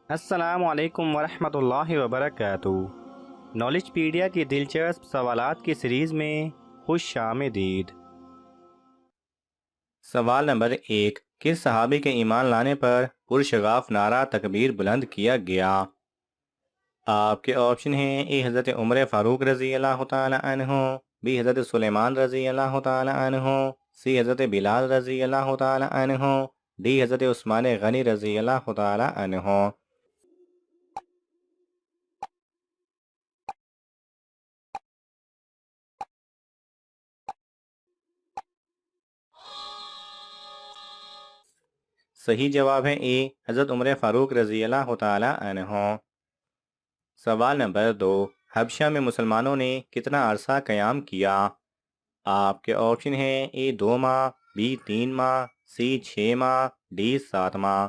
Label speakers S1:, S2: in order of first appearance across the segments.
S1: السلام علیکم ورحمۃ اللہ وبرکاتہ۔ نالج پیڈیا کی دلچسپ سوالات کی سیریز میں خوش آمدید۔ سوال نمبر 1، کس صحابی کے ایمان لانے پر پرشغاف نعرہ تکبیر بلند کیا گیا؟ آپ کے آپشن ہیں: اے حضرت عمر فاروق رضی اللہ تعالی عنہ، بی حضرت سلیمان رضی اللہ تعالی عنہ، سی حضرت بلال رضی اللہ تعالی عنہ، ڈی حضرت عثمان غنی رضی اللہ تعالی عنہ۔ صحیح جواب ہے اے، حضرت عمر فاروق رضی اللہ تعالی عنہ۔ سوال نمبر 2، حبشہ میں مسلمانوں نے کتنا عرصہ قیام کیا؟ آپ کے آپشن ہیں: اے 2 ماہ، بی 3 ماہ، سی 6 ماہ، ڈی 7 ماہ۔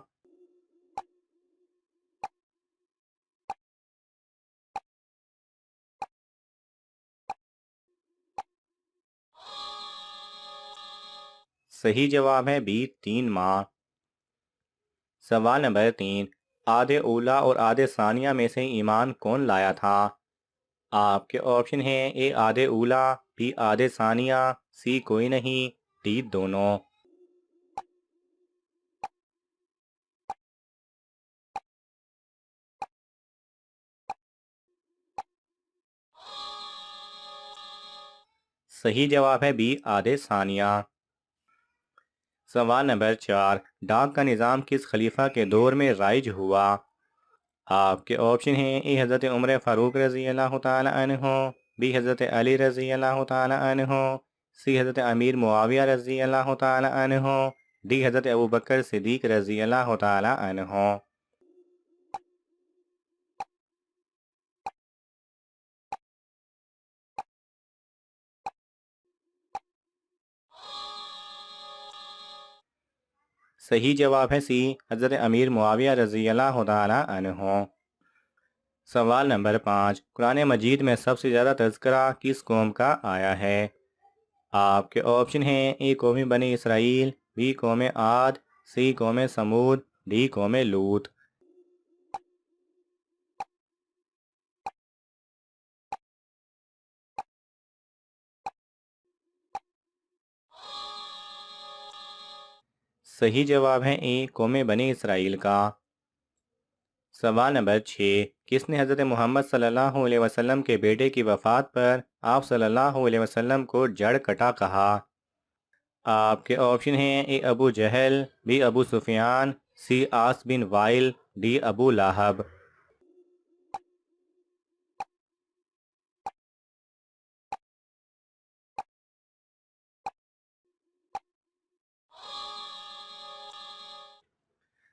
S1: صحیح جواب ہے بی 3 ماہ۔ سوال نمبر 3، عہد اولیٰ اور عہد ثانیہ میں سے ایمان کون لایا تھا؟ آپ کے آپشن ہیں: اے عہد اولیٰ، بی عہد ثانیہ، سی کوئی نہیں، ڈی دونوں۔ صحیح جواب ہے بی عہد ثانیہ۔ سوال نمبر 4، ڈاک کا نظام کس خلیفہ کے دور میں رائج ہوا؟ آپ کے آپشن ہیں: اے حضرت عمر فاروق رضی اللہ تعالی عنہ، بی حضرت علی رضی اللہ تعالی عنہ، سی حضرت امیر معاویہ رضی اللہ تعالی عنہ، ڈی حضرت ابوبکر صدیق رضی اللہ تعالی عنہ۔ صحیح جواب ہے سی، حضرت امیر معاویہ رضی اللہ تعالی عنہ۔ سوال نمبر 5، قرآن مجید میں سب سے زیادہ تذکرہ کس قوم کا آیا ہے؟ آپ کے آپشن ہیں: اے قوم بنی اسرائیل، بی قوم عاد، سی قوم سمود، ڈی قوم لوط۔ صحیح جواب ہے اے، قوم بنی اسرائیل کا۔ سوال نمبر 6، کس نے حضرت محمد صلی اللہ علیہ وسلم کے بیٹے کی وفات پر آپ صلی اللہ علیہ وسلم کو جڑ کٹا کہا؟ آپ کے آپشن ہیں: A Abu Jahl, B Abu Sufyan, C Aas bin Wail, D Abu Lahab.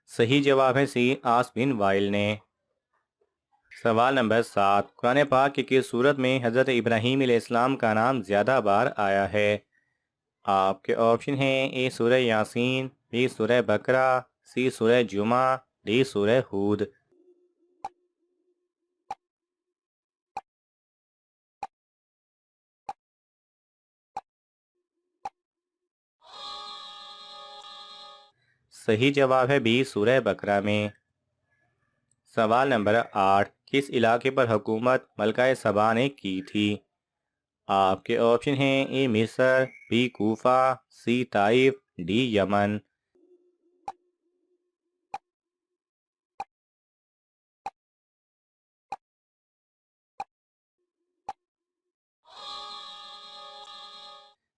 S1: صحیح جواب ہے سی، عاص بن وائل نے۔ سوال نمبر 7، قرآن پاک کی کس سورت میں حضرت ابراہیم علیہ السلام کا نام زیادہ بار آیا ہے؟ آپ کے آپشن ہیں: اے سورہ یاسین، بی سورہ بقرہ، سی سورہ جمعہ، ڈی سورہ ہود۔ صحیح جواب ہے بی سورہ بقرہ میں۔ سوال نمبر 8، کس علاقے پر حکومت ملکہ سبا نے کی تھی؟ آپ کے آپشن ہیں: A Misr, B Kufa, C Taif, D Yemen.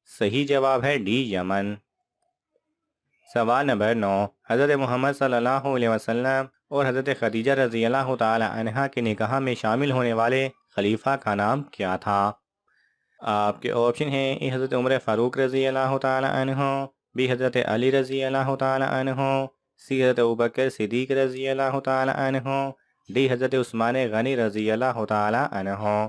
S1: صحیح جواب ہے ڈی یمن۔ سوال نمبر 9، حضرت محمد صلی اللہ علیہ وسلم اور حضرت خدیجہ رضی اللہ تعالی عنہا کے نکاح میں شامل ہونے والے خلیفہ کا نام کیا تھا؟ آپ کے آپشن ہیں: اے حضرت عمر فاروق رضی اللہ تعالی عنہ، بی حضرت علی رضی اللہ تعالی عنہ، سی حضرت ابوبکر صدیق رضی اللہ تعالی عنہ، ڈی حضرت عثمان غنی رضی اللہ تعالی عنہ۔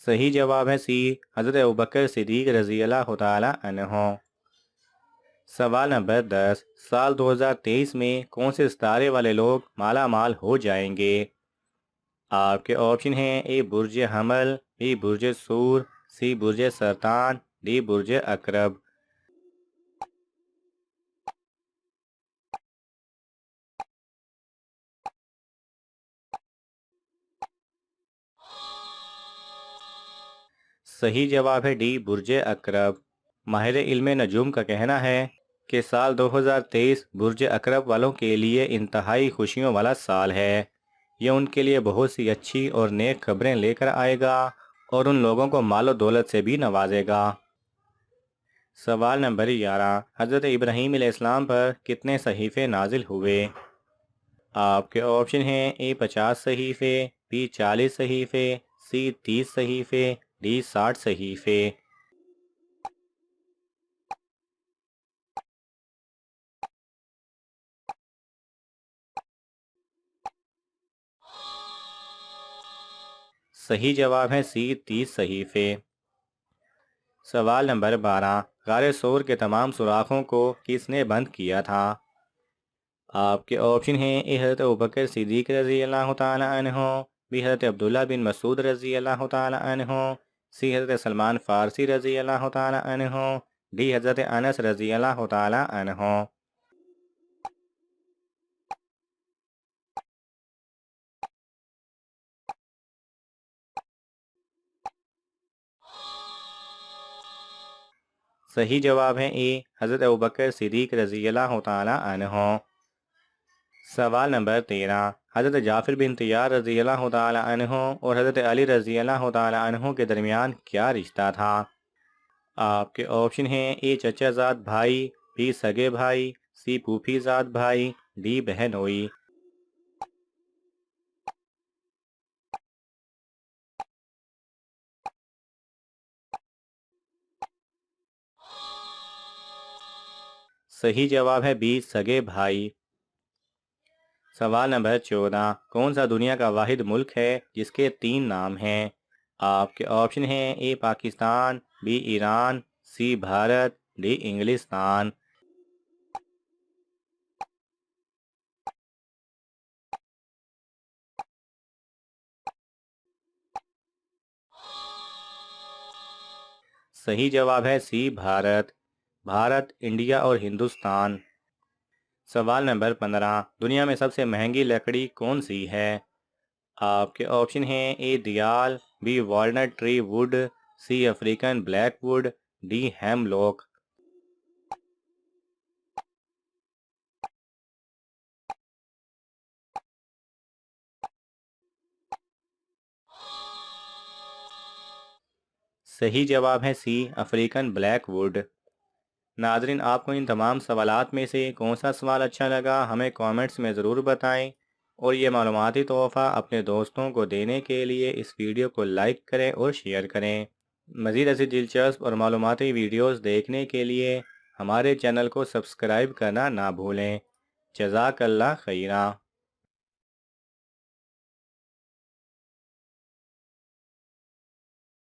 S1: صحیح جواب ہے سی، حضرت ابوبکر صدیق رضی اللہ تعالی عنہ۔ سوال نمبر 10، سال 2023 میں کون سے ستارے والے لوگ مالا مال ہو جائیں گے؟ آپ کے آپشن ہیں اے برج حمل، بی برج سور، سی برج سرطان، ڈی برج عقرب۔ صحیح جواب ہے ڈی برج عقرب۔ ماہر علم نجوم کا کہنا ہے کہ سال 2023 برج عقرب والوں کے لیے انتہائی خوشیوں والا سال ہے۔ یہ ان کے لیے بہت سی اچھی اور نیک خبریں لے کر آئے گا اور ان لوگوں کو مال و دولت سے بھی نوازے گا۔ سوال نمبر 11، حضرت ابراہیم علیہ السلام پر کتنے صحیفے نازل ہوئے؟ آپ کے آپشن ہیں اے 50 صحیفے، بی 40 صحیفے، سی 30 صحیفے، ڈی 60 صحیفے۔ صحیح جواب ہے سی 30 صحیفے۔ سوال نمبر 12، غار ثور کے تمام سوراخوں کو کس نے بند کیا تھا؟ آپ کے آپشن ہیں اے حضرت ابوبکر صدیق رضی اللہ تعالی عنہ، بی حضرت عبداللہ بن مسعود رضی اللہ تعالی عنہ، سی حضرت سلمان فارسی رضی اللہ تعالی عنہ، ڈی حضرت انس رضی اللہ تعالی عنہ۔ صحیح جواب ہے اے حضرت ابوبکر صدیق رضی اللہ تعالی عنہ۔ سوال نمبر 13، حضرت جعفر بن طیار رضی اللہ تعالی عنہ اور حضرت علی رضی اللہ تعالی عنہ کے درمیان کیا رشتہ تھا؟ آپ کے آپشن ہیں اے چچا زاد بھائی، بی سگے بھائی، سی پھوپھی زاد بھائی، ڈی بہنوئی۔ صحیح جواب ہے بی سگے بھائی۔ سوال نمبر 14، کون سا دنیا کا واحد ملک ہے جس کے 3 نام ہیں؟ آپ کے آپشن ہیں A Pakistan, B Iran, C Bharat, D انگلستان۔ صحیح جواب ہے سی بھارت۔ بھارت، انڈیا اور ہندوستان۔ سوال نمبر 15، دنیا میں سب سے مہنگی لکڑی کون سی ہے؟ آپ کے آپشن ہیں اے دیال، B walnut tree wood, C African black wood, D hemlock. صحیح جواب ہے سی افریقن بلیک ووڈ۔ ناظرین، آپ کو ان تمام سوالات میں سے کون سا سوال اچھا لگا ہمیں کامنٹس میں ضرور بتائیں، اور یہ معلوماتی تحفہ اپنے دوستوں کو دینے کے لیے اس ویڈیو کو لائک کریں اور شیئر کریں۔ مزید ایسی دلچسپ اور معلوماتی ویڈیوز دیکھنے کے لیے ہمارے چینل کو سبسکرائب کرنا نہ بھولیں۔ جزاک اللہ خیرہ۔